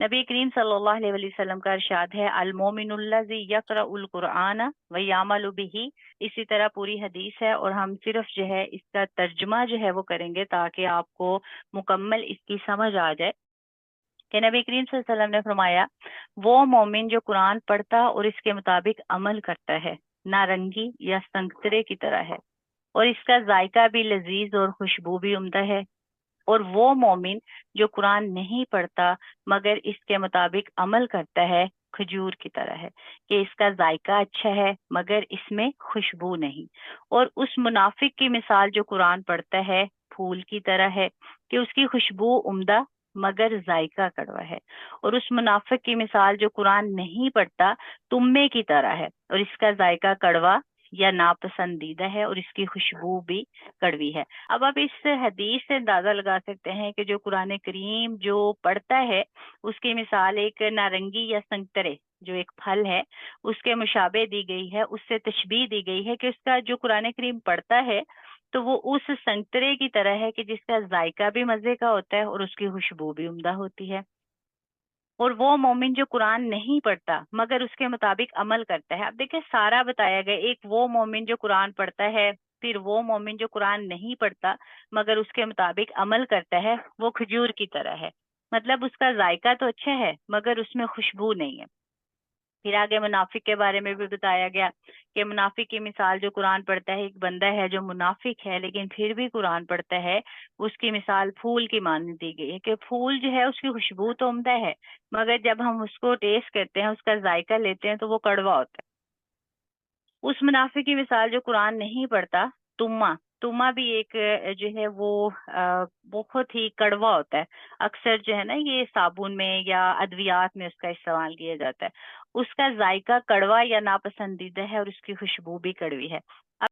نبی کریم صلی اللہ علیہ وسلم کا ارشاد ہے المومن یقرأ القرآن ویعمل بہ. اسی طرح پوری حدیث ہے اور ہم صرف جو ہے اس کا ترجمہ جو ہے وہ کریں گے تاکہ آپ کو مکمل اس کی سمجھ آ جائے کہ نبی کریم صلی اللہ علیہ وسلم نے فرمایا وہ مومن جو قرآن پڑھتا اور اس کے مطابق عمل کرتا ہے نارنگی یا سنگترے کی طرح ہے اور اس کا ذائقہ بھی لذیذ اور خوشبو بھی عمدہ ہے. اور وہ مومن جو قرآن نہیں پڑھتا مگر اس کے مطابق عمل کرتا ہے کھجور کی طرح ہے کہ اس کا ذائقہ اچھا ہے مگر اس میں خوشبو نہیں. اور اس منافق کی مثال جو قرآن پڑھتا ہے پھول کی طرح ہے کہ اس کی خوشبو عمدہ مگر ذائقہ کڑوا ہے. اور اس منافق کی مثال جو قرآن نہیں پڑھتا تمے کی طرح ہے اور اس کا ذائقہ کڑوا یا ناپسندیدہ ہے اور اس کی خوشبو بھی کڑوی ہے. اب آپ اس حدیث سے اندازہ لگا سکتے ہیں کہ جو قرآن کریم جو پڑھتا ہے اس کی مثال ایک نارنگی یا سنگترے جو ایک پھل ہے اس کے مشابہ دی گئی ہے، اس سے تشبیہ دی گئی ہے کہ اس کا جو قرآن کریم پڑھتا ہے تو وہ اس سنگترے کی طرح ہے کہ جس کا ذائقہ بھی مزے کا ہوتا ہے اور اس کی خوشبو بھی عمدہ ہوتی ہے. اور وہ مومن جو قرآن نہیں پڑھتا مگر اس کے مطابق عمل کرتا ہے. اب دیکھیں سارا بتایا گیا، ایک وہ مومن جو قرآن پڑھتا ہے، پھر وہ مومن جو قرآن نہیں پڑھتا مگر اس کے مطابق عمل کرتا ہے وہ کھجور کی طرح ہے. مطلب اس کا ذائقہ تو اچھا ہے مگر اس میں خوشبو نہیں ہے. پھر آگے منافق کے بارے میں بھی بتایا گیا کہ منافق کی مثال جو قرآن پڑھتا ہے، ایک بندہ ہے جو منافق ہے لیکن پھر بھی قرآن پڑھتا ہے، اس کی مثال پھول کی مانند دی گئی ہے کہ پھول جو ہے اس کی خوشبو تو عمدہ ہے مگر جب ہم اس کو ٹیسٹ کرتے ہیں، اس کا ذائقہ لیتے ہیں تو وہ کڑوا ہوتا ہے. اس منافق کی مثال جو قرآن نہیں پڑھتا تما بھی ایک جو ہے وہ بہت ہی کڑوا ہوتا ہے. اکثر جو ہے نا یہ صابن میں یا ادویات میں اس کا استعمال کیا جاتا ہے. اس کا ذائقہ کڑوا یا ناپسندیدہ ہے اور اس کی خوشبو بھی کڑوی ہے.